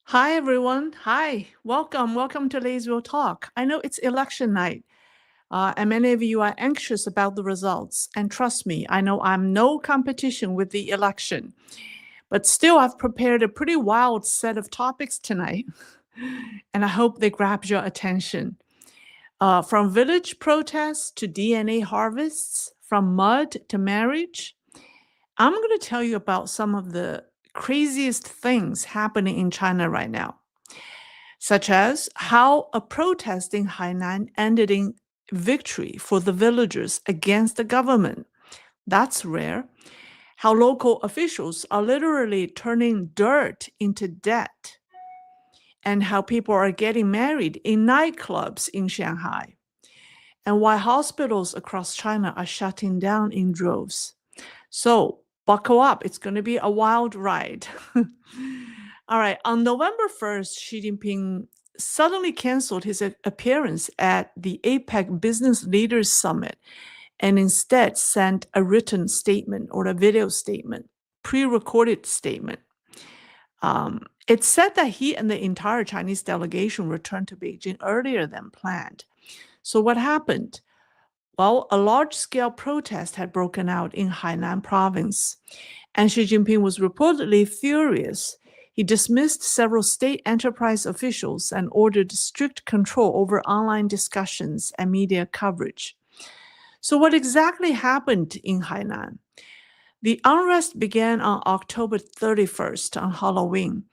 Hi, everyone. Hi. Welcome to Leisrealtalk. I know it's election night, and many of you are anxious about the results. And trust me, I know I'm no competition with the election, but still, I've prepared a pretty wild set of topics tonight, and I hope they grab your attention. From village protests to DNA harvests, from mud to marriage, I'm going to tell you about some of the craziest things happening in China right now, such as how a protest in Hainan ended in victory for the villagers against the government. That's rare. How local officials are literally turning dirt into debt, and how people are getting married in nightclubs in Shanghai, and why hospitals across China are shutting down in droves. So, buckle up. It's going to be a wild ride. All right. On November 1st, Xi Jinping suddenly canceled his appearance at the APEC Business Leaders Summit and instead sent a written statement or a video statement, pre-recorded statement. It said that he and the entire Chinese delegation returned to Beijing earlier than planned. So what happened? Well, a large-scale protest had broken out in Hainan province, and Xi Jinping was reportedly furious. He dismissed several state enterprise officials and ordered strict control over online discussions and media coverage. So, what exactly happened in Hainan? The unrest began on October 31st, on Halloween,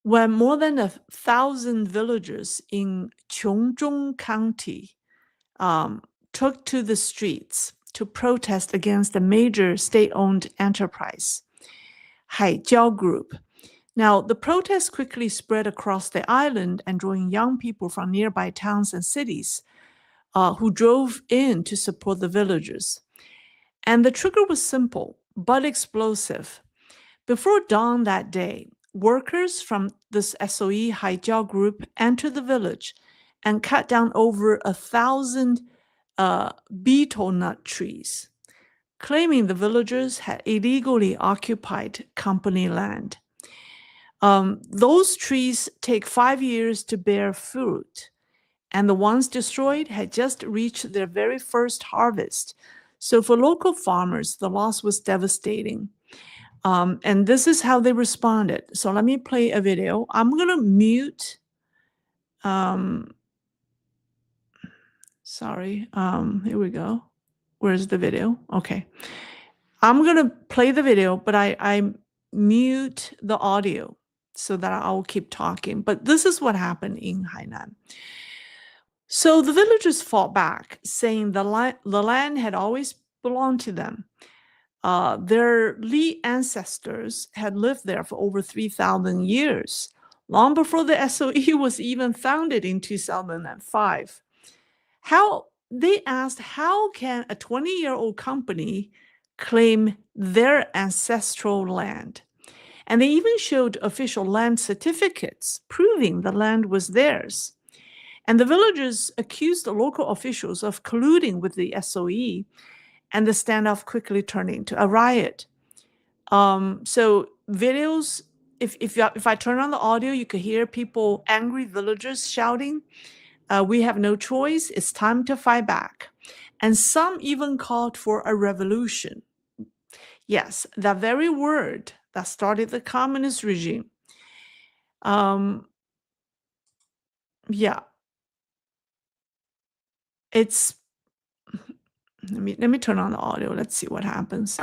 when more than 1,000 villagers in Qiongzhong County um, took to the streets to protest against a major state-owned enterprise, Haijiao Group. Now, the protest quickly spread across the island and drawing young people from nearby towns and cities who drove in to support the villagers. And the trigger was simple but explosive. Before dawn that day, workers from this SOE Haijiao Group entered the village and cut down over 1,000 betel nut trees, claiming the villagers had illegally occupied company land. Those trees take 5 years to bear fruit, and the ones destroyed had just reached their very first harvest. So for local farmers, the loss was devastating. And this is how they responded. So let me play a video. I'm going to mute. Sorry. Here we go. Where's the video? Okay. I'm going to play the video, but I mute the audio so that I'll keep talking. But this is what happened in Hainan. So the villagers fought back, saying the land had always belonged to them. Their Li ancestors had lived there for over 3,000 years, long before the SOE was even founded in 2005. They asked, how can a 20-year-old company claim their ancestral land? And they even showed official land certificates proving the land was theirs. And the villagers accused the local officials of colluding with the SOE, and the standoff quickly turned into a riot. So videos, if I turn on the audio, you could hear people, angry villagers shouting, we have no choice, it's time to fight back. And some even called for a revolution. Yes, that very word that started the communist regime. Yeah, it's, let me turn on the audio. Let's see what happens.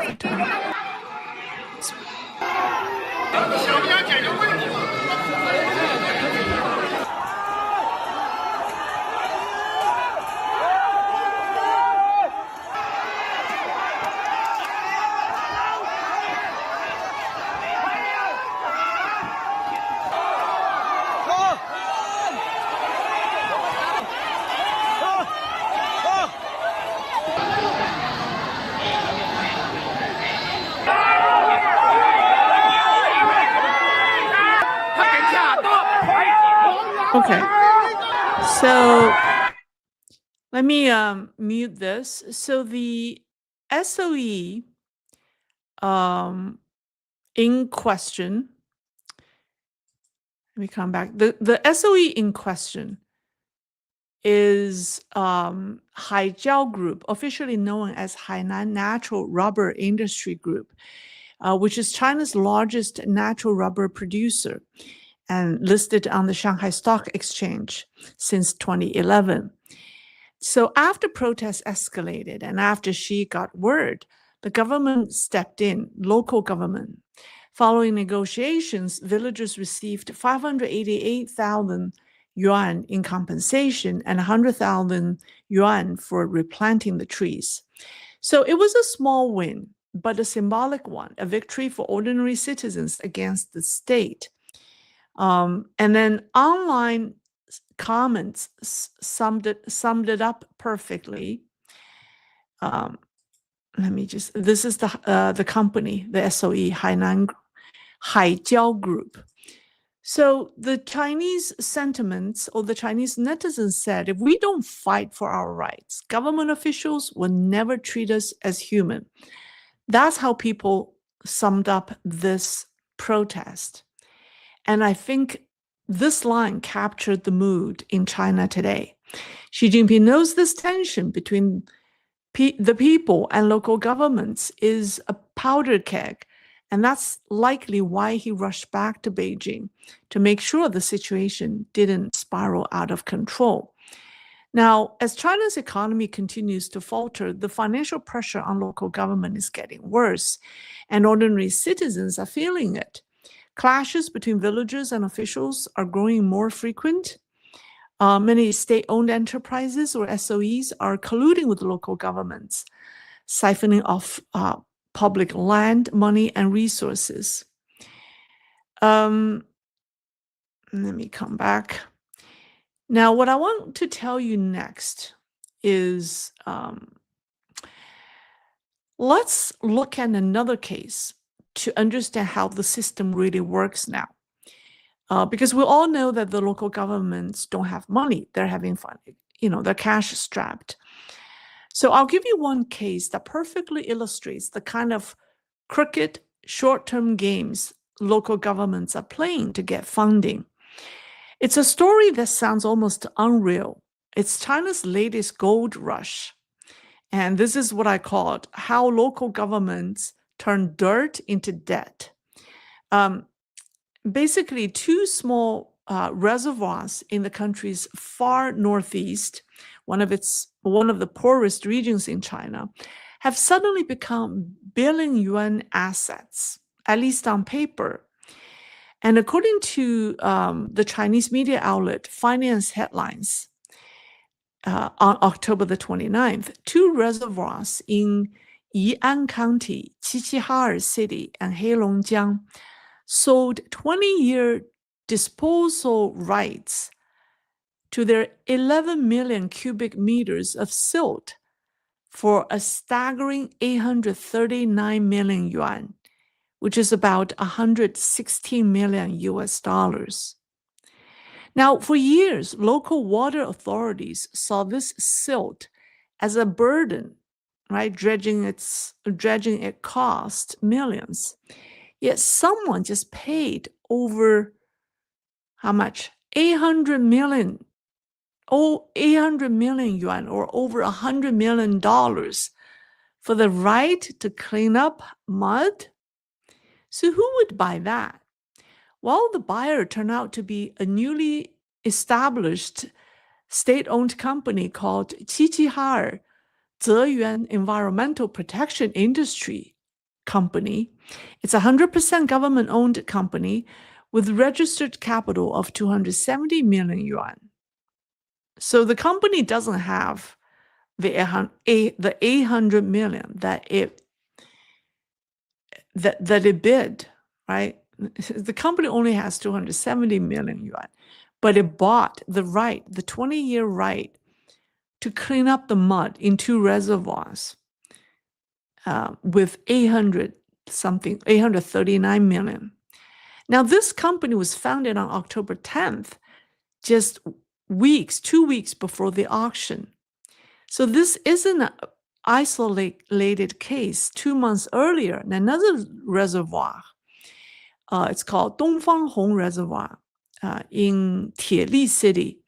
Okay, so let me mute this. So the SOE in question, Let me come back. The SOE in question is Haijiao Group, officially known as Hainan Natural Rubber Industry Group, which is China's largest natural rubber producer and listed on the Shanghai Stock Exchange since 2011. So after protests escalated and after Xi got word, the government stepped in, local government. Following negotiations, villagers received 588,000 yuan in compensation and 100,000 yuan for replanting the trees. So it was a small win, but a symbolic one, a victory for ordinary citizens against the state. And then online comments summed it up perfectly. This is the company, the SOE, Haijiao Group. So the Chinese sentiments or the Chinese netizens said, if we don't fight for our rights, government officials will never treat us as human. That's how people summed up this protest. And I think this line captured the mood in China today. Xi Jinping knows this tension between the people and local governments is a powder keg. And that's likely why he rushed back to Beijing to make sure the situation didn't spiral out of control. Now, as China's economy continues to falter, the financial pressure on local government is getting worse, and ordinary citizens are feeling it. Clashes between villagers and officials are growing more frequent. Many state-owned enterprises or SOEs are colluding with local governments, siphoning off public land, money, and resources. Let me come back. Now, what I want to tell you next is let's look at another case to understand how the system really works now. Because we all know that the local governments don't have money. They're having fun, they're cash strapped. So I'll give you one case that perfectly illustrates the kind of crooked short-term games local governments are playing to get funding. It's a story that sounds almost unreal. It's China's latest gold rush. And this is what I call it, how local governments turn dirt into debt. Basically, two small reservoirs in the country's far northeast, one of the poorest regions in China, have suddenly become billion-yuan assets, at least on paper. And according to the Chinese media outlet Finance Headlines, on October the 29th, two reservoirs in Yi'an County, Qiqihar City, and Heilongjiang sold 20-year disposal rights to their 11 million cubic meters of silt for a staggering 839 million yuan, which is about 116 million US dollars. Now, for years, local water authorities saw this silt as a burden, right? Dredging it cost millions. Yet someone just paid over how much? 800 million yuan, or over $100 million for the right to clean up mud. So who would buy that? Well, the buyer turned out to be a newly established state-owned company called Qiqihar Zeyuan Environmental Protection Industry Company. It's a 100% government-owned company with registered capital of 270 million yuan. So the company doesn't have the 800 million that it bid, right? The company only has 270 million yuan, but it bought the 20-year right to clean up the mud in two reservoirs with 839 million. Now, this company was founded on October 10th, just 2 weeks before the auction. So this isn't an isolated case. 2 months earlier, in another reservoir, it's called Dongfanghong Reservoir, in Tieli City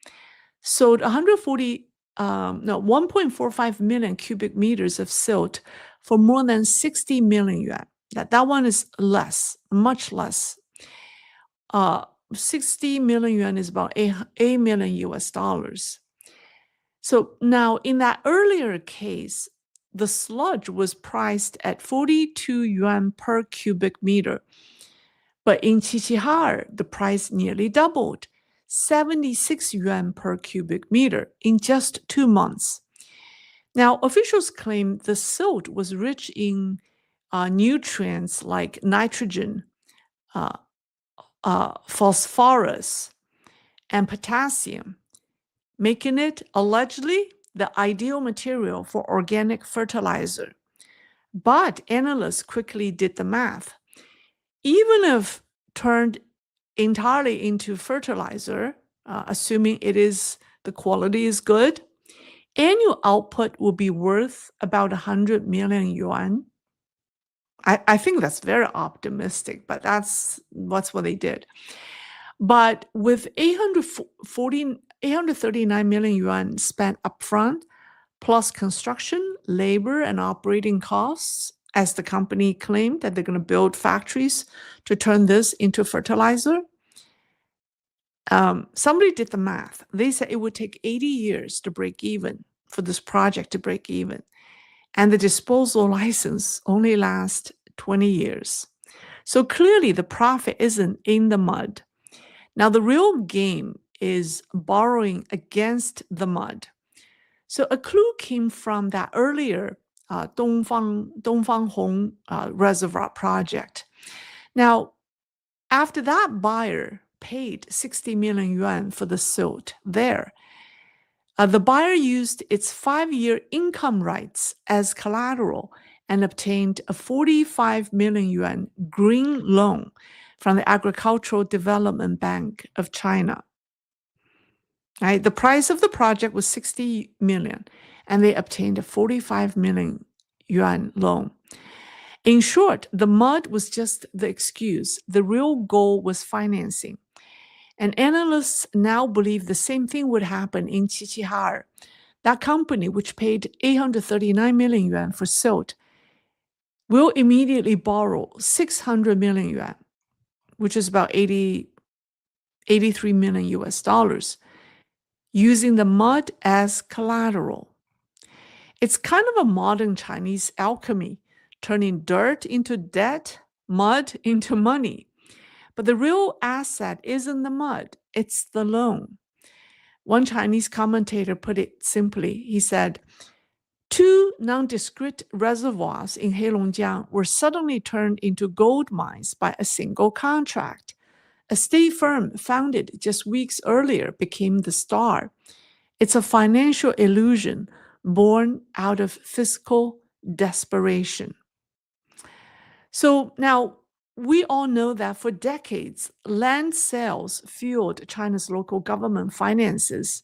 sold 1.45 million cubic meters of silt for more than 60 million yuan. That one is less, much less. 60 million yuan is about 8 million US dollars. So now in that earlier case, the sludge was priced at 42 yuan per cubic meter. But in Qiqihar, the price nearly doubled, 76 yuan per cubic meter in just 2 months. Now, officials claim the silt was rich in nutrients like nitrogen, phosphorus, and potassium, making it allegedly the ideal material for organic fertilizer. But analysts quickly did the math. Even if turned entirely into fertilizer, assuming the quality is good, annual output will be worth about 100 million yuan. I think that's very optimistic, but that's what they did. But with 839 million yuan spent upfront, plus construction, labor, and operating costs, as the company claimed that they're going to build factories to turn this into fertilizer. Somebody did the math. They said it would take 80 years to break even, for this project to break even. And the disposal license only lasts 20 years. So clearly the profit isn't in the mud. Now the real game is borrowing against the mud. So a clue came from that earlier Dongfanghong reservoir project. Now, after that buyer paid 60 million yuan for the silt there, the buyer used its 5-year income rights as collateral and obtained a 45 million yuan green loan from the Agricultural Development Bank of China. Right? The price of the project was 60 million, and they obtained a 45 million yuan loan. In short, the mud was just the excuse. The real goal was financing. And analysts now believe the same thing would happen in Qiqihar. That company, which paid 839 million yuan for silt, will immediately borrow 600 million yuan, which is about 83 million US dollars, using the mud as collateral. It's kind of a modern Chinese alchemy, turning dirt into debt, mud into money. But the real asset isn't the mud, it's the loan. One Chinese commentator put it simply. He said, 2 nondescript reservoirs in Heilongjiang were suddenly turned into gold mines by a single contract. A state firm founded just weeks earlier became the star. It's a financial illusion born out of fiscal desperation. So now we all know that for decades, land sales fueled China's local government finances.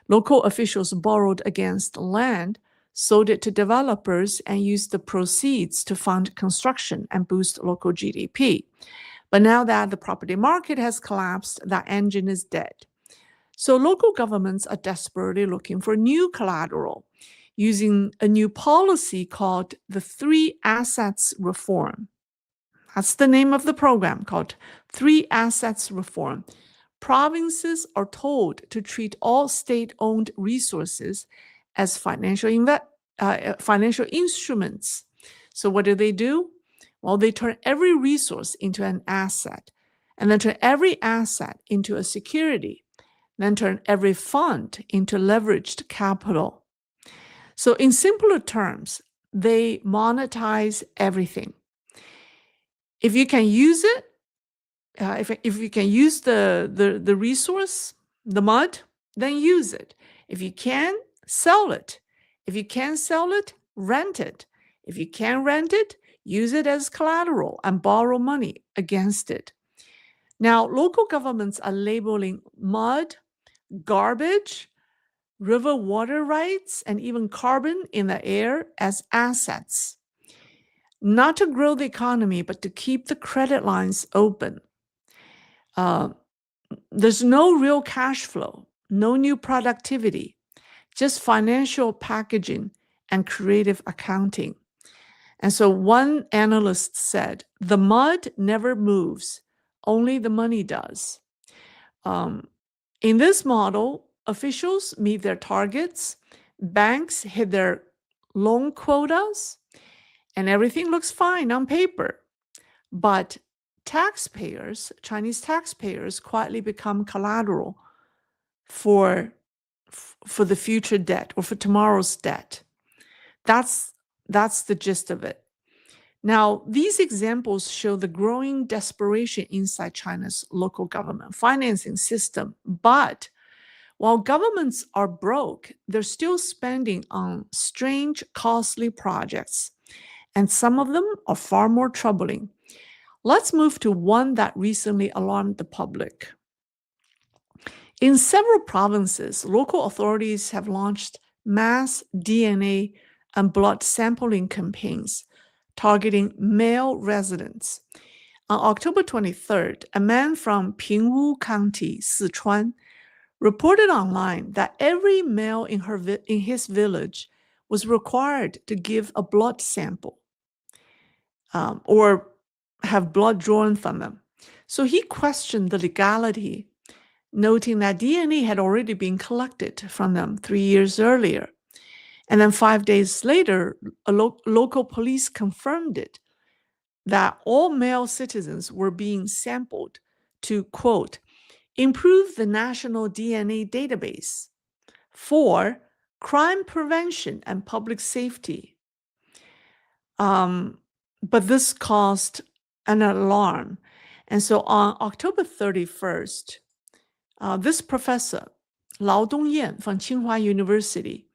Local officials borrowed against land, sold it to developers, and used the proceeds to fund construction and boost local GDP. But now that the property market has collapsed, that engine is dead. So local governments are desperately looking for new collateral, using a new policy called the 3 Assets Reform. That's the name of the program, called 3 Assets Reform. Provinces are told to treat all state-owned resources as financial instruments. So what do? Well, they turn every resource into an asset, and then turn every asset into a security, then turn every fund into leveraged capital. So in simpler terms, they monetize everything. If you can use it, if you can use the resource, the mud, then use it. If you can, sell it. If you can't sell it, rent it. If you can't rent it, use it as collateral and borrow money against it. Now, local governments are labeling mud, garbage, river water rights, and even carbon in the air as assets. Not to grow the economy, but to keep the credit lines open. There's no real cash flow, no new productivity, just financial packaging and creative accounting. And so one analyst said, the mud never moves, only the money does. In this model, officials meet their targets, banks hit their loan quotas, and everything looks fine on paper. But taxpayers, Chinese taxpayers, quietly become collateral for the future debt or for tomorrow's debt. That's the gist of it. Now, these examples show the growing desperation inside China's local government financing system. But while governments are broke, they're still spending on strange, costly projects. And some of them are far more troubling. Let's move to one that recently alarmed the public. In several provinces, local authorities have launched mass DNA and blood sampling campaigns targeting male residents. On October 23rd, a man from Pingwu County, Sichuan, reported online that every male in his village was required to give a blood sample or have blood drawn from them. So he questioned the legality, noting that DNA had already been collected from them 3 years earlier. And then 5 days later, local police confirmed it, that all male citizens were being sampled to, quote, improve the national DNA database for crime prevention and public safety. But this caused an alarm. And so on October 31st, this professor, Lao Dongyan from Tsinghua University,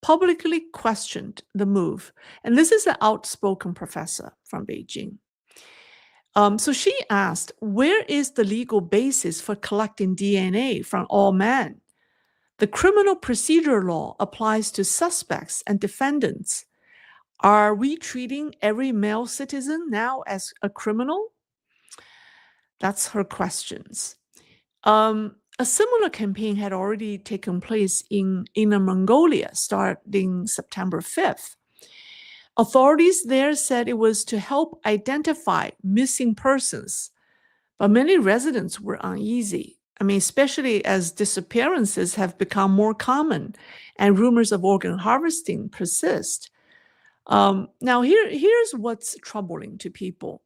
publicly questioned the move. And this is an outspoken professor from Beijing. So she asked, where is the legal basis for collecting DNA from all men? The criminal procedure law applies to suspects and defendants. Are we treating every male citizen now as a criminal? That's her questions. A similar campaign had already taken place in Inner Mongolia starting September 5th. Authorities there said it was to help identify missing persons, but many residents were uneasy. I mean, especially as disappearances have become more common and rumors of organ harvesting persist. Now, here's what's troubling to people.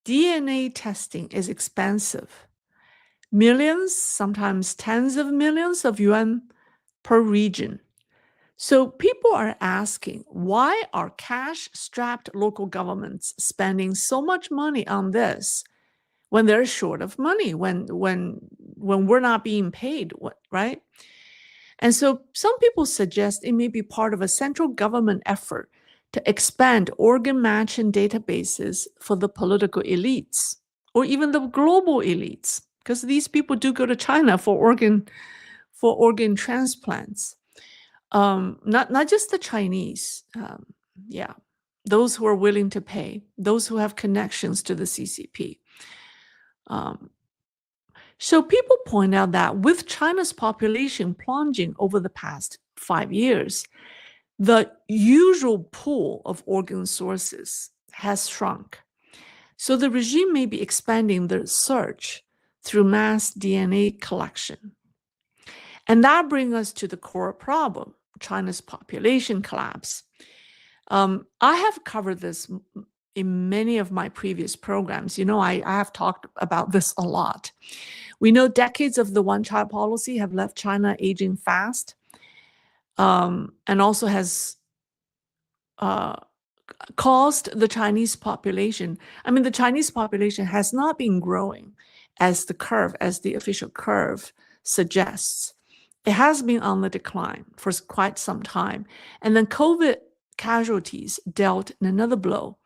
DNA testing is expensive. Millions, sometimes tens of millions of yuan per region. So people are asking, why are cash-strapped local governments spending so much money on this when they're short of money, when we're not being paid, right? And so some people suggest it may be part of a central government effort to expand organ matching databases for the political elites or even the global elites, because these people do go to China for organ transplants. Not just the Chinese, those who are willing to pay, those who have connections to the CCP. So people point out that with China's population plunging over the past 5 years, the usual pool of organ sources has shrunk. So the regime may be expanding the search through mass DNA collection. And that brings us to the core problem, China's population collapse. I have covered this in many of my previous programs. You know, I have talked about this a lot. We know decades of the one-child policy have left China aging fast, and also has caused the Chinese population. I mean, the Chinese population has not been growing as the official curve suggests. It has been on the decline for quite some time. And then COVID casualties dealt another blow.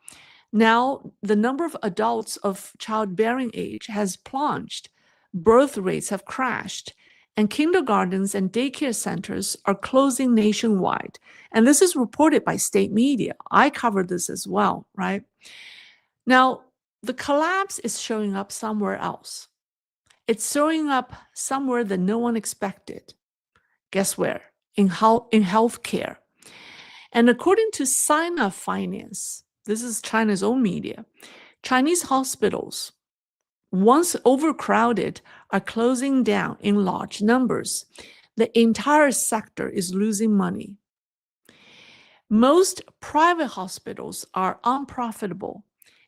Now, the number of adults of childbearing age has plunged. Birth rates have crashed. And kindergartens and daycare centers are closing nationwide. And this is reported by state media. I covered this as well, right? Now, the collapse is showing up somewhere else. It's showing up somewhere that no one expected. Guess where? In healthcare. And according to Sina Finance, this is China's own media, Chinese hospitals, once overcrowded, are closing down in large numbers. The entire sector is losing money. Most private hospitals are unprofitable,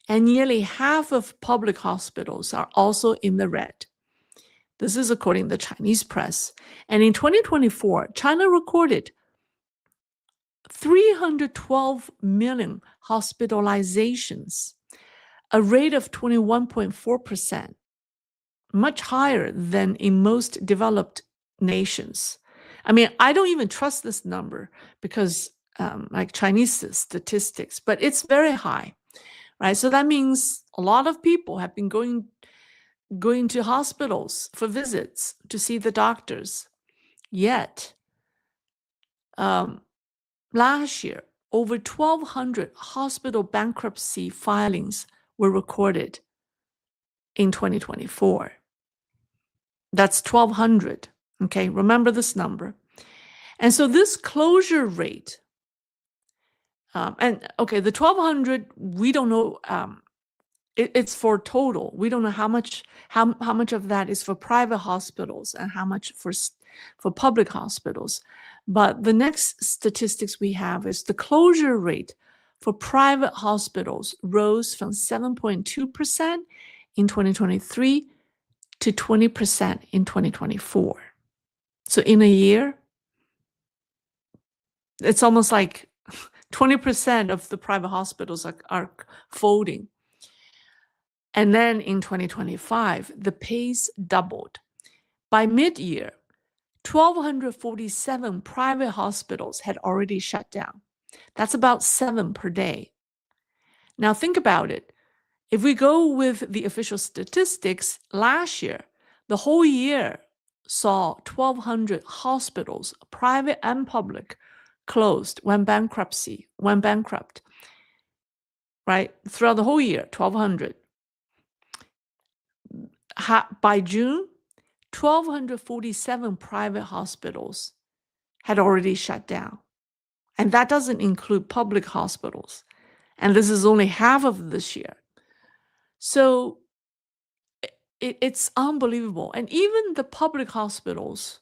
and nearly half of public hospitals are also in the red. This is according to the Chinese press. And in 2024, China recorded 312 million hospitalizations, a rate of 21.4%, much higher than in most developed nations. I mean, I don't even trust this number because like Chinese statistics, but it's very high, right? So that means a lot of people have been going to hospitals for visits to see the doctors. Yet, last year, over 1,200 hospital bankruptcy filings were recorded in 2024. That's 1,200. Okay, remember this number. And so this closure rate, and okay, the 1,200, we don't know. It's for total. We don't know how much of that is for private hospitals and how much for public hospitals. But the next statistics we have is the closure rate for private hospitals rose from 7.2% in 2023 to 20% in 2024. So in a year, it's almost like 20% of the private hospitals are folding. And then in 2025, the pace doubled. By mid-year, 1,247 private hospitals had already shut down. That's about 7 per day. Now think about it. If we go with the official statistics, last year, the whole year saw 1,200 hospitals, private and public, closed, went bankrupt, right? Throughout the whole year, 1,200. By June, 1,247 private hospitals had already shut down. And that doesn't include public hospitals. And this is only half of this year. So it's unbelievable. And even the public hospitals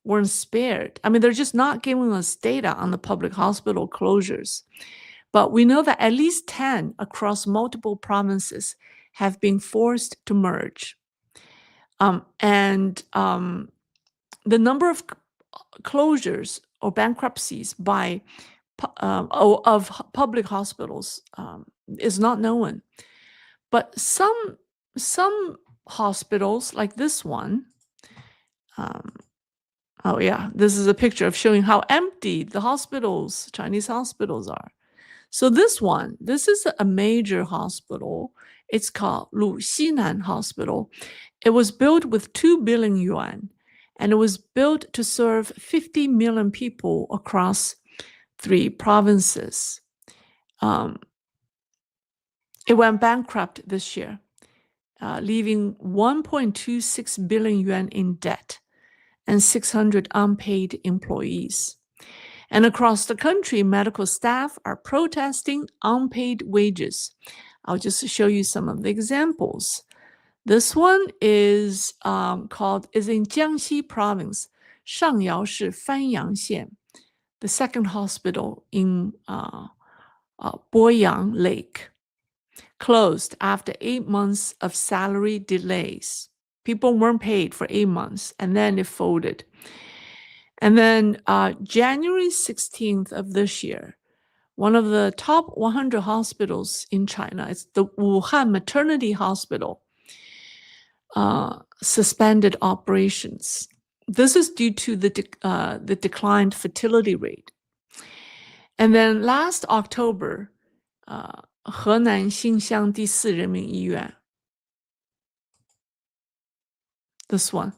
weren't spared. I mean, they're just not giving us data on the public hospital closures. But we know that at least 10 across multiple provinces have been forced to merge. The number of closures or bankruptcies by of public hospitals is not known. But some hospitals, like this one, oh yeah, this is a picture of showing how empty the hospitals, Chinese hospitals are. So this is a major hospital. It's called Hainan Hospital. It was built with 2 billion yuan, and it was built to serve 50 million people across 3 provinces. It went bankrupt this year, leaving 1.26 billion yuan in debt and 600 unpaid employees. And across the country, medical staff are protesting unpaid wages. I'll just show you some of the examples. This one is in Jiangxi Province, Shangyao-shi Fanyang-xian, the second hospital in Boyang Lake, closed after 8 months of salary delays. People weren't paid for 8 months, and then it folded. And then January 16th of this year, one of the top 100 hospitals in China, it's the Wuhan Maternity Hospital, suspended operations. This is due to the declined fertility rate. And then last October, Henan Xinxiang 第四人民医院, this one.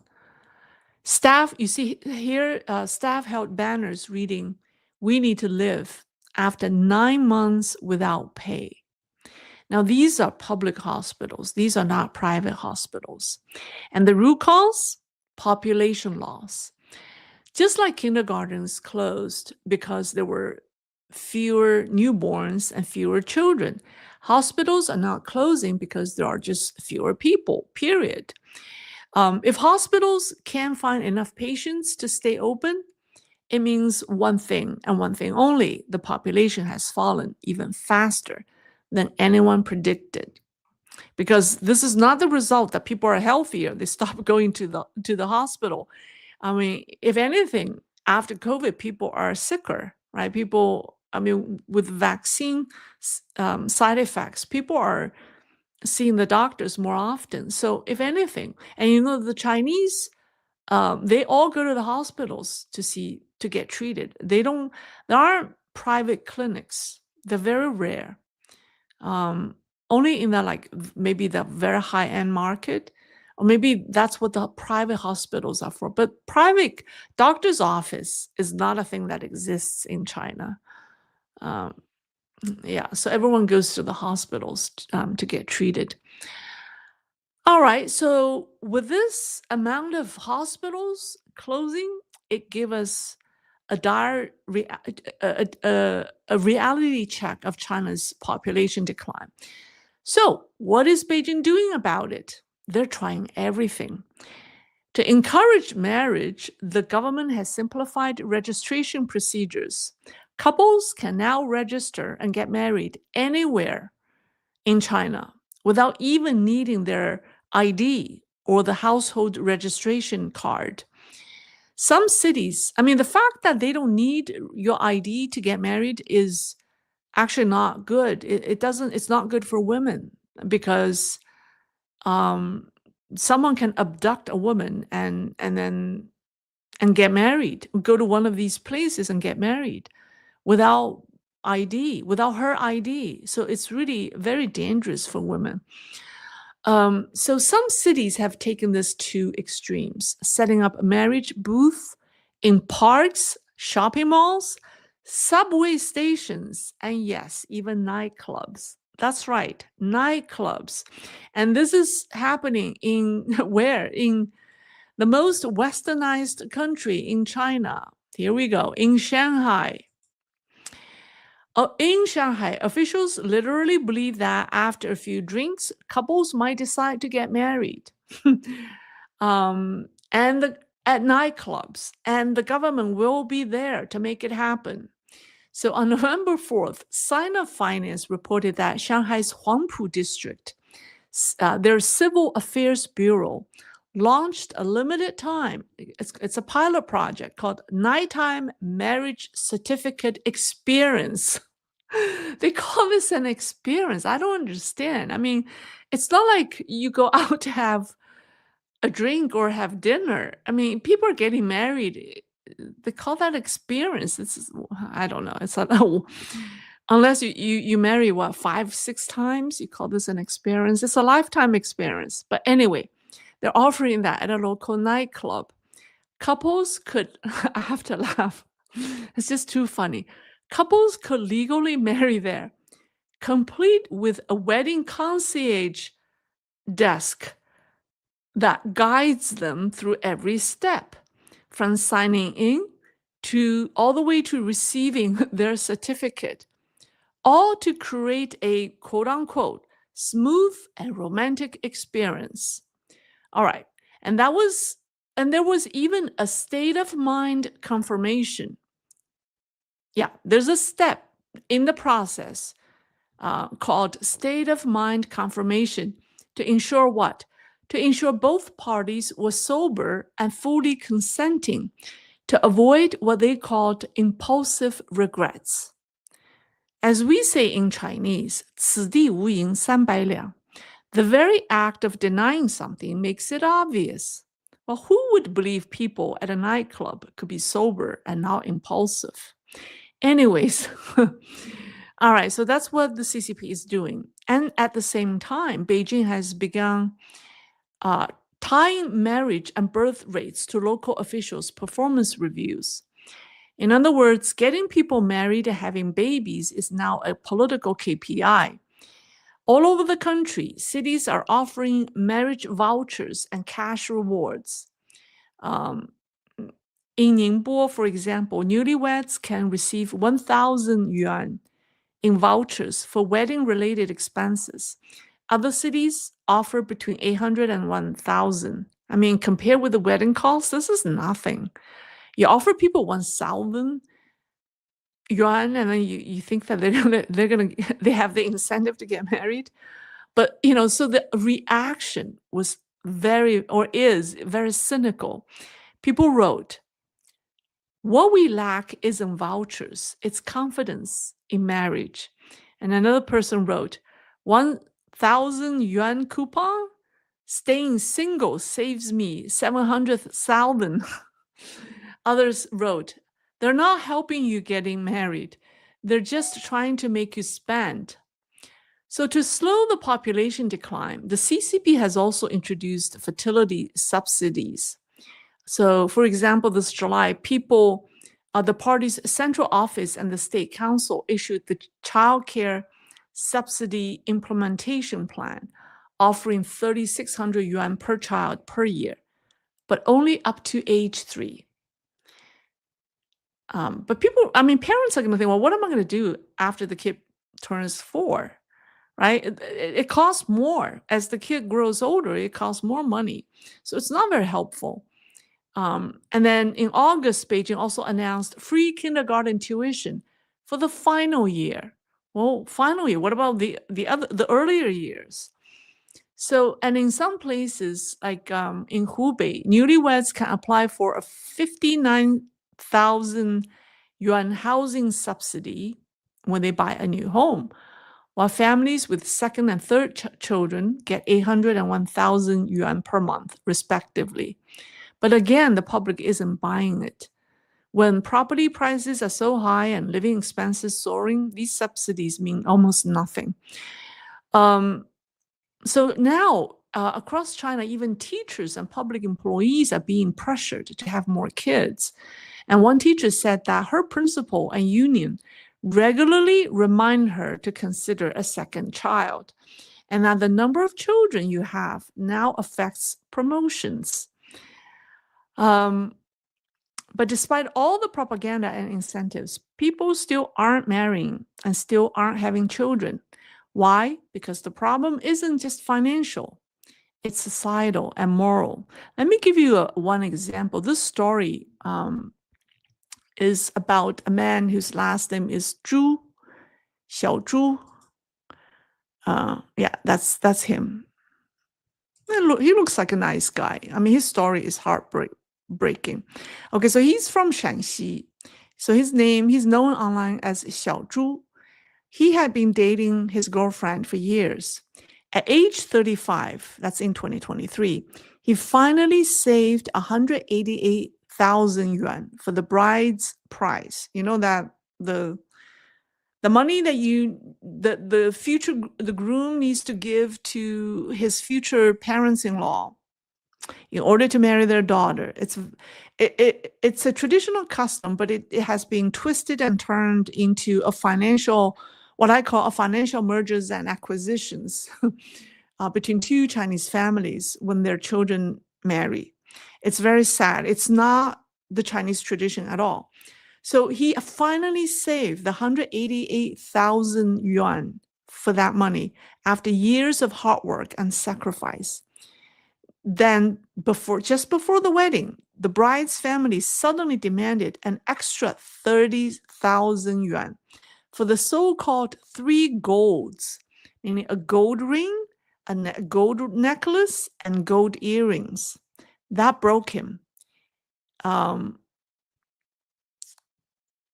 Staff, you see here, staff held banners reading, "We need to live," after 9 months without pay. Now, these are public hospitals. These are not private hospitals. And the root cause? Population loss. Just like kindergartens closed because there were fewer newborns and fewer children, hospitals are not closing because there are just fewer people, period. If hospitals can't find enough patients to stay open, it means one thing and one thing only: the population has fallen even faster than anyone predicted. Because this is not the result that people are healthier, they stop going to the hospital. I mean, if anything, after COVID, people are sicker, right? People, I mean, with vaccine side effects, people are seeing the doctors more often. So if anything, and the Chinese, they all go to the hospitals to get treated. There aren't private clinics. They're very rare. Only in the maybe the very high-end market, or maybe that's what the private hospitals are for. But private doctor's office is not a thing that exists in China. Yeah, so everyone goes to the hospitals to get treated. All right, so with this amount of hospitals closing, it gave us a dire a reality check of China's population decline. So, what is Beijing doing about it? They're trying everything. To encourage marriage, the government has simplified registration procedures. Couples can now register and get married anywhere in China without even needing their ID or the household registration card. Some cities, I mean, the fact that they don't need your ID to get married is actually not good. It's not good for women because someone can abduct a woman and get married, go to one of these places and get married without ID, without her ID. So it's really very dangerous for women. So some cities have taken this to extremes, setting up a marriage booth in parks, shopping malls, subway stations, and yes, even nightclubs. That's right, nightclubs. And this is happening in where? In the most westernized country in China. Here we go, in Shanghai. In Shanghai, officials literally believe that after a few drinks, couples might decide to get married. At nightclubs, and the government will be there to make it happen. So on November 4th, Sina Finance reported that Shanghai's Huangpu district, their civil affairs bureau, launched a limited time, it's a pilot project called Nighttime Marriage Certificate Experience. They call this an experience. I don't understand. I mean, it's not like you go out to have a drink or have dinner. I mean, people are getting married. They call that experience. I don't know. It's not, unless you marry, what, 5, 6 times, you call this an experience. It's a lifetime experience. But anyway, they're offering that at a local nightclub. Couples could, I have to laugh. It's just too funny. Couples could legally marry there, complete with a wedding concierge desk that guides them through every step, from signing in to all the way to receiving their certificate, all to create a quote unquote smooth and romantic experience. All right. And there was even a state of mind confirmation. Yeah, there's a step in the process called state of mind confirmation to ensure what? To ensure both parties were sober and fully consenting, to avoid what they called impulsive regrets. As we say in Chinese, 此地无银三百两. The very act of denying something makes it obvious. Well, who would believe people at a nightclub could be sober and not impulsive? Anyways, all right, so that's what the CCP is doing. And at the same time, Beijing has begun tying marriage and birth rates to local officials' performance reviews. In other words, getting people married and having babies is now a political KPI. All over the country, cities are offering marriage vouchers and cash rewards. In Ningbo, for example, newlyweds can receive 1,000 yuan in vouchers for wedding-related expenses. Other cities offer between 800 and 1,000. I mean, compared with the wedding costs, this is nothing. You offer people 1,000 yuan, and then you think that they have the incentive to get married. But so the reaction was is very cynical. People wrote, "What we lack isn't vouchers, it's confidence in marriage." And another person wrote, 1,000 yuan coupon? Staying single saves me 700,000. Others wrote, "They're not helping you getting married. They're just trying to make you spend." So to slow the population decline, the CCP has also introduced fertility subsidies. So, for example, this July, the party's central office and the state council issued the child care subsidy implementation plan, offering 3,600 yuan per child per year, but only up to age 3. But parents are going to think, well, what am I going to do after the kid turns 4? Right? It costs more. As the kid grows older, it costs more money. So it's not very helpful. And then in August, Beijing also announced free kindergarten tuition for the final year. Well, final year, what about the earlier years? So, and in some places, like in Hubei, newlyweds can apply for a 59,000 yuan housing subsidy when they buy a new home, while families with second and third children get 800 and 1,000 yuan per month, respectively. But again, the public isn't buying it. When property prices are so high and living expenses soaring, these subsidies mean almost nothing. So now, across China, even teachers and public employees are being pressured to have more kids. And one teacher said that her principal and union regularly remind her to consider a second child, and that the number of children you have now affects promotions. But despite all the propaganda and incentives, people still aren't marrying and still aren't having children. Why? Because the problem isn't just financial, it's societal and moral. Let me give you one example. This story is about a man whose last name is Zhu, Xiao Zhu. Yeah, that's him. He looks like a nice guy. I mean, his story is heartbreaking. Okay, so he's from Shanxi. So he's known online as Xiao Zhu. He had been dating his girlfriend for years. At age 35, that's in 2023, he finally saved 188,000 yuan for the bride's price. You know that the money that the groom needs to give to his future parents-in-law in order to marry their daughter. It's a traditional custom, but it has been twisted and turned into what I call a financial mergers and acquisitions between two Chinese families when their children marry. It's very sad. It's not the Chinese tradition at all. So he finally saved the 188,000 yuan for that money after years of hard work and sacrifice. Then just before the wedding, the bride's family suddenly demanded an extra 30,000 yuan for the so-called 3 golds, meaning a gold ring, a gold necklace, and gold earrings. That broke him. When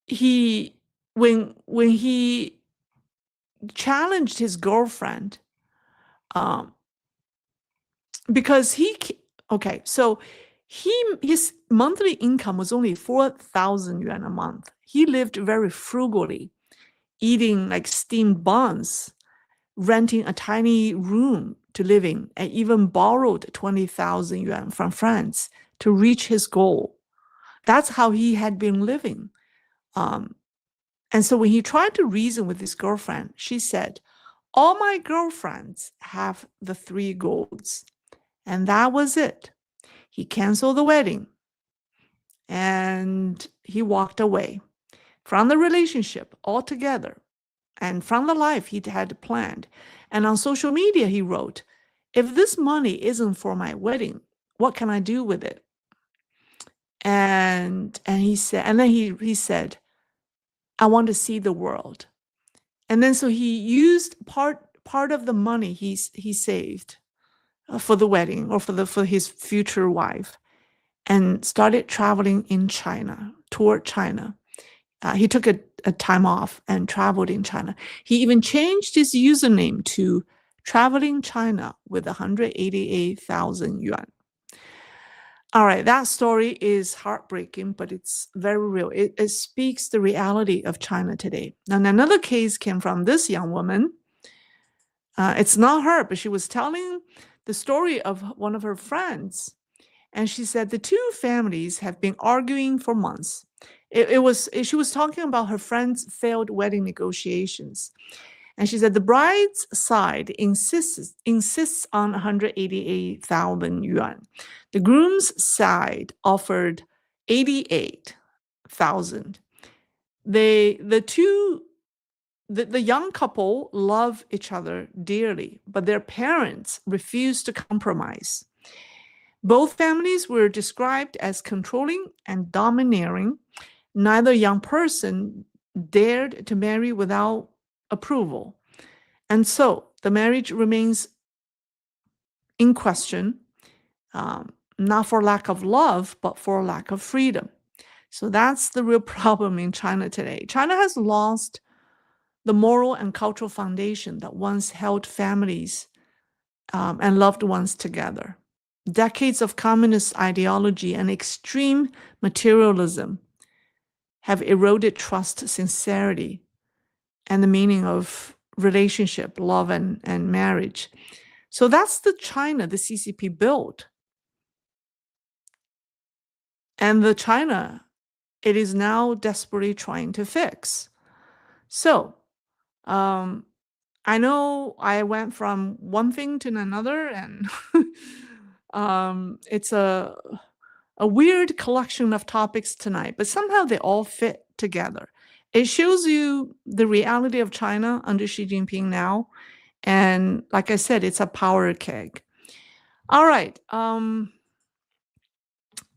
he challenged his girlfriend, because his monthly income was only 4,000 yuan a month. He lived very frugally, eating like steamed buns, renting a tiny room to live in, and even borrowed 20,000 yuan from friends to reach his goal. That's how he had been living. And so when he tried to reason with his girlfriend, she said, All my girlfriends have the 3 golds. And that was it. He canceled the wedding and he walked away from the relationship altogether and from the life he had planned. And on social media, he wrote, if this money isn't for my wedding, what can I do with it? And he said, and then he said, I want to see the world. And then so he used part of the money he saved for the wedding or for his future wife, and started traveling in China, toward China. He took a time off and traveled in China. He even changed his username to Traveling China with 188,000 yuan. All right, that story is heartbreaking, but it's very real. It speaks the reality of China today. And another case came from this young woman. It's not her, but she was telling the story of one of her friends. And she said the 2 families have been arguing for months. She was talking about her friend's failed wedding negotiations. And she said the bride's side insists on 188,000 yuan. The groom's side offered 88,000. The young couple love each other dearly, but their parents refused to compromise. Both families were described as controlling and domineering. Neither young person dared to marry without approval. And so the marriage remains in question, not for lack of love, but for lack of freedom. So that's the real problem in China today. China has lost the moral and cultural foundation that once held families and loved ones together. Decades of communist ideology and extreme materialism have eroded trust, sincerity, and the meaning of relationship, love, and marriage. So that's the China the CCP built. And the China it is now desperately trying to fix. So I know I went from one thing to another, and it's a weird collection of topics tonight, but somehow they all fit together. It shows you the reality of China under Xi Jinping now. And like I said, it's a power keg. All right.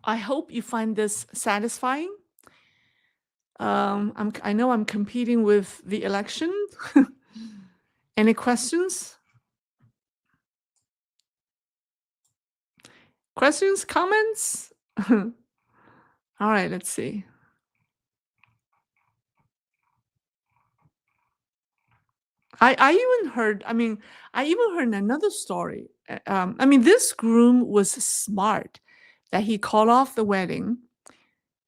I hope you find this satisfying. I know I'm competing with the election. Any questions? Questions, comments? All right, let's see. I even heard another story. This groom was smart that he called off the wedding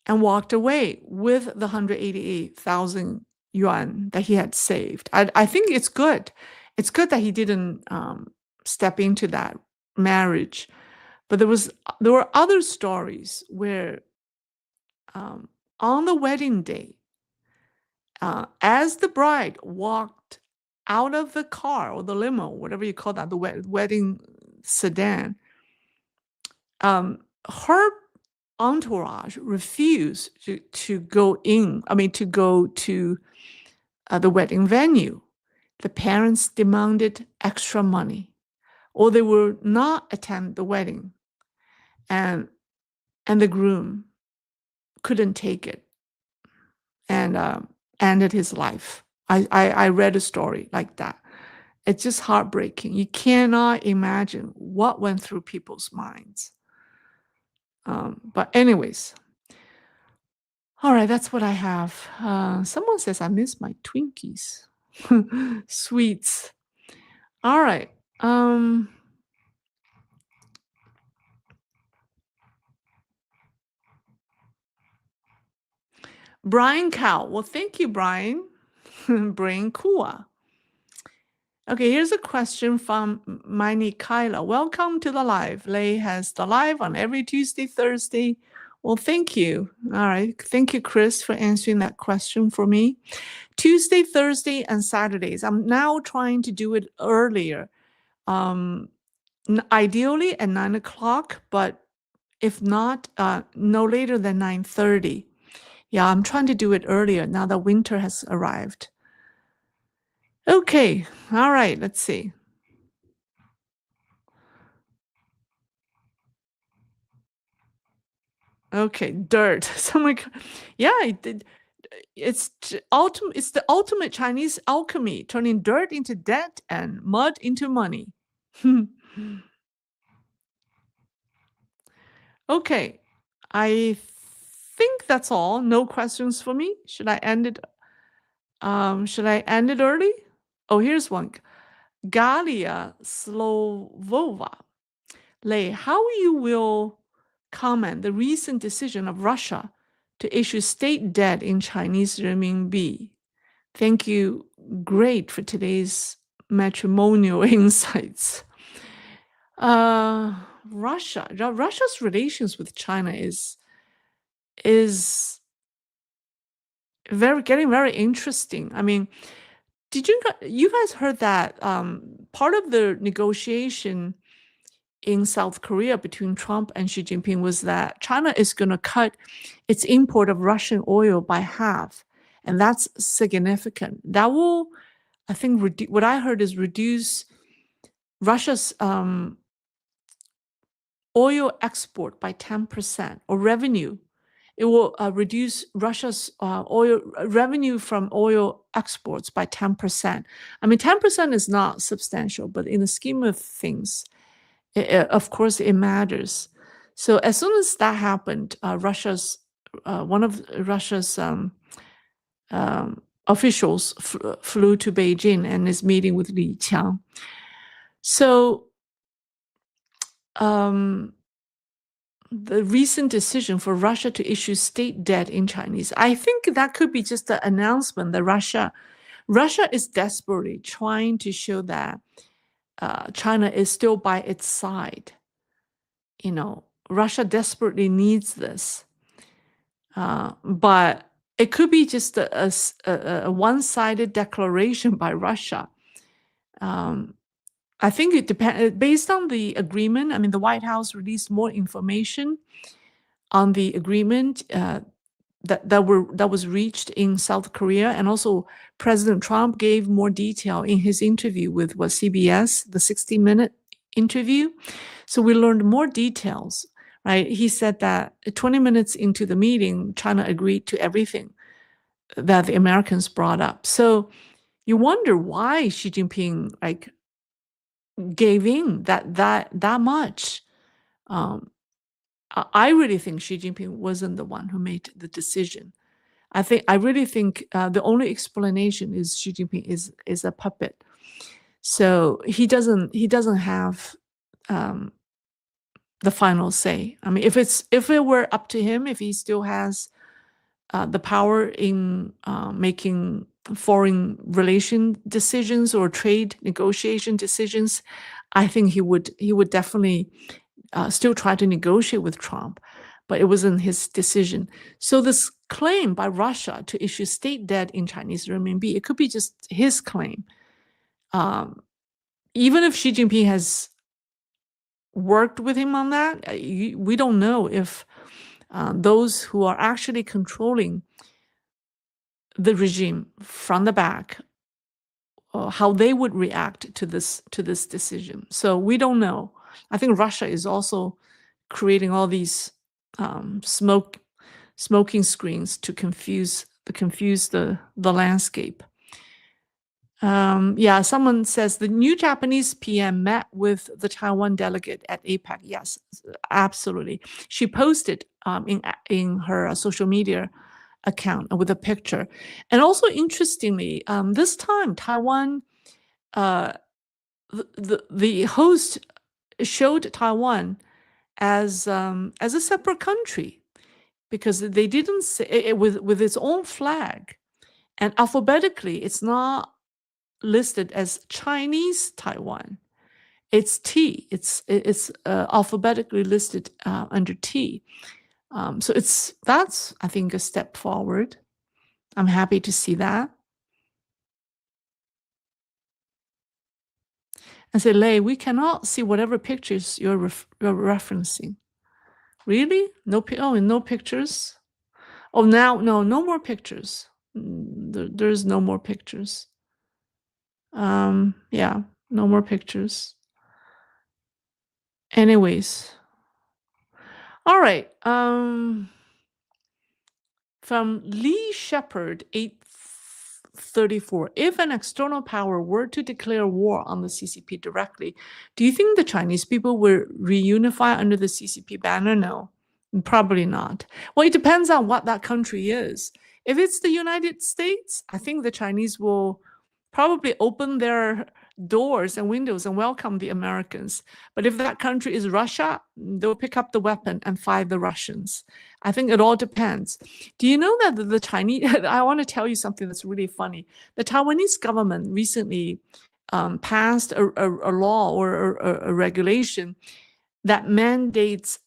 and walked away with the 188,000 yuan that he had saved. I think it's good. It's good that he didn't step into that marriage. But there were other stories where on the wedding day, as the bride walked out of the car or the limo, whatever you call that, the wedding sedan, her entourage refused to go to the wedding venue. The parents demanded extra money, or they would not attend the wedding, and the groom couldn't take it and ended his life. I read a story like that. It's just heartbreaking. You cannot imagine what went through people's minds. But anyways, all right, that's what I have. Someone says I miss my Twinkies. Sweets. All right. Brian Cow. Well, thank you, Brian. Brain Kua. Okay, here's a question from Miney Kyla. Welcome to the live. Lei has the live on every Tuesday, Thursday, Well, thank you. All right. Thank you, Chris, for answering that question for me. Tuesday, Thursday, and Saturdays. I'm now trying to do it earlier. Um, Ideally at 9 o'clock, but if not, no later than 9:30. Yeah, I'm trying to do it earlier now that winter has arrived. Okay. All right. Let's see. Okay, dirt. So my, yeah, it's the ultimate Chinese alchemy, turning dirt into debt and mud into money. Okay, I think that's all. No questions for me. Should I end it? Should I end it early? Oh, here's one. Galia Slovova. Lei, how you will comment the recent decision of Russia to issue state debt in Chinese renminbi? Thank you. Great for today's matrimonial insights. Uh, Russia's relations with China is getting very interesting. I mean, did you guys heard that part of the negotiation in South Korea between Trump and Xi Jinping was that China is going to cut its import of Russian oil by half, and that's significant. That will, I think, what I heard is reduce Russia's oil export by 10% or revenue. It will reduce Russia's oil revenue from oil exports by 10%. I mean, 10% is not substantial, but in the scheme of things, of course, it matters. So as soon as that happened, one of Russia's officials flew to Beijing and is meeting with Li Qiang. So the recent decision for Russia to issue state debt in Chinese, I think that could be just an announcement that Russia is desperately trying to show that China is still by its side. You know, Russia desperately needs this, but it could be just a one-sided declaration by Russia. I think it depends based on the agreement. I mean, the White House released more information on the agreement that was reached in South Korea, and also President Trump gave more detail in his interview with CBS, the 60-minute interview. So we learned more details, right? He said that 20 minutes into the meeting, China agreed to everything that the Americans brought up. So you wonder why Xi Jinping gave in that much. I really think Xi Jinping wasn't the one who made the decision. I really think the only explanation is Xi Jinping is a puppet. So he doesn't have the final say. I mean, if it were up to him, if he still has the power in making foreign relation decisions or trade negotiation decisions, I think he would definitely still try to negotiate with Trump, but it wasn't his decision. So this claim by Russia to issue state debt in Chinese renminbi, it could be just his claim. Even if Xi Jinping has worked with him on that, we don't know if those who are actually controlling the regime from the back, how they would react to this decision. So we don't know. I think Russia is also creating all these smoking screens to confuse the landscape. Yeah, someone says the new Japanese PM met with the Taiwan delegate at APEC. Yes, absolutely. She posted in her social media account with a picture. And also interestingly, this time Taiwan, the host showed Taiwan as a separate country, because they didn't say it with its own flag, and alphabetically it's not listed as Chinese Taiwan. It's T. It's alphabetically listed under T. So that's, I think, a step forward. I'm happy to see that. And say, Lei, we cannot see whatever pictures you're referencing. Really? Oh, no pictures? Oh, now, no more pictures. There's no more pictures. Yeah, no more pictures. Anyways. All right. From Lee Shepherd, 834. If an external power were to declare war on the CCP directly, do you think the Chinese people will reunify under the CCP banner? No, probably not. Well, it depends on what that country is. If it's the United States, I think the Chinese will probably open their doors and windows and welcome the Americans. But if that country is Russia, they'll pick up the weapon and fight the Russians. I think it all depends. Do you know that the Chinese, I want to tell you something that's really funny. The Taiwanese government recently passed a law or a regulation that mandates,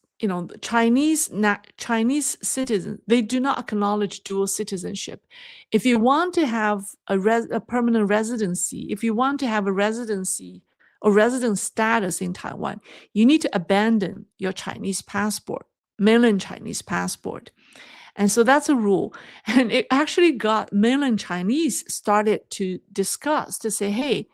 Chinese citizens, they do not acknowledge dual citizenship. If you want to have a permanent residency, if you want to have a residency or resident status in Taiwan, you need to abandon your Chinese passport, mainland Chinese passport. And so that's a rule. And it actually got mainland Chinese started to discuss, to say, hey,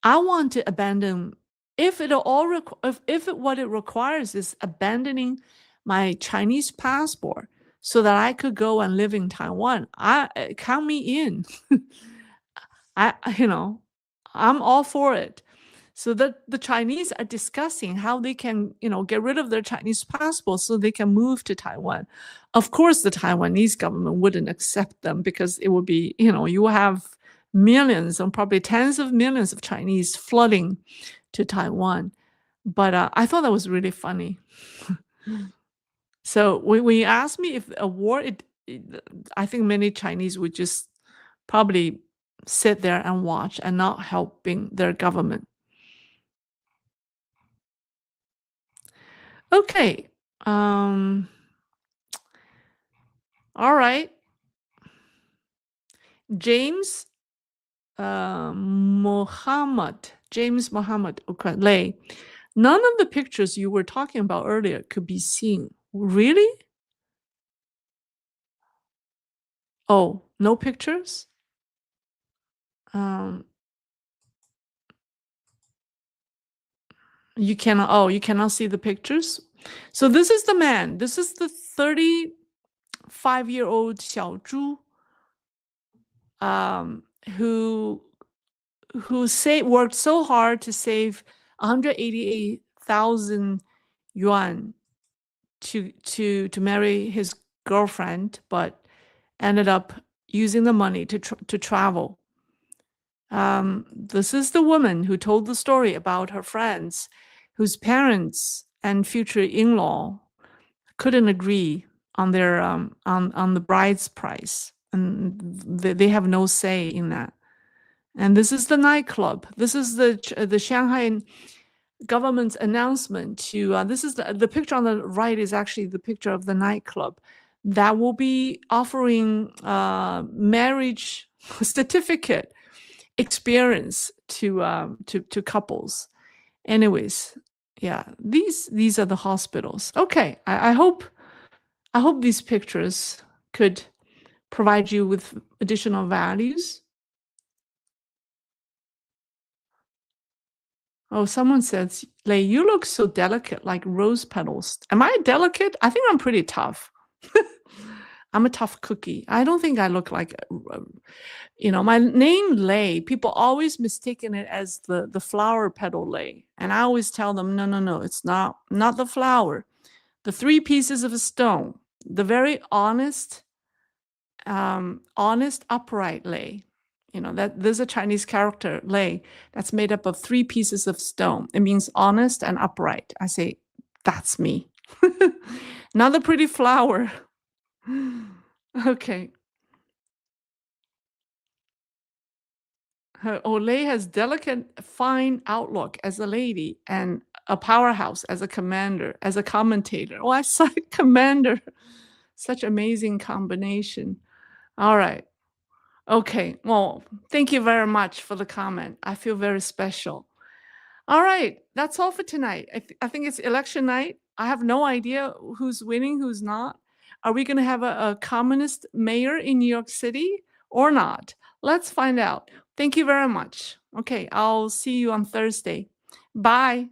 I want to abandon, if what it requires is abandoning my Chinese passport so that I could go and live in Taiwan, count me in. I I'm all for it. So that the Chinese are discussing how they can, get rid of their Chinese passport so they can move to Taiwan. Of course, the Taiwanese government wouldn't accept them because it would be, you have millions and probably tens of millions of Chinese flooding to Taiwan. But I thought that was really funny. So when you ask me if a war, I think many Chinese would just probably sit there and watch and not helping their government. Okay. All right. James James Mohammed Lei. None of the pictures you were talking about earlier could be seen. Really? Oh, no pictures? You cannot see the pictures? So this is the man. This is the 35-year-old Xiao Zhu, who worked so hard to save 188,000 yuan to marry his girlfriend, but ended up using the money to travel. This is the woman who told the story about her friends whose parents and future in-law couldn't agree on their on the bride's price, and they have no say in that. And this is the nightclub. This is the Shanghai government's announcement to, this is the picture on the right is actually the picture of the nightclub that will be offering marriage certificate experience to couples. Anyways, yeah, these are the hospitals. Okay, I hope these pictures could provide you with additional values. Oh, someone says, Lei, you look so delicate, like rose petals. Am I delicate? I think I'm pretty tough. I'm a tough cookie. I don't think I look like, my name Lei, people always mistaken it as the flower petal Lei. And I always tell them, no, it's not the flower. The three pieces of a stone, the very honest, upright Lei. That there's a Chinese character, Lei, that's made up of three pieces of stone. It means honest and upright. I say, that's me. Not the pretty flower. Okay. Lei has delicate, fine outlook as a lady and a powerhouse as a commander, as a commentator. Oh, I saw commander. Such amazing combination. All right. Okay. Well, thank you very much for the comment. I feel very special. All right. That's all for tonight. I think it's election night. I have no idea who's winning, who's not. Are we going to have a communist mayor in New York City or not? Let's find out. Thank you very much. Okay. I'll see you on Thursday. Bye.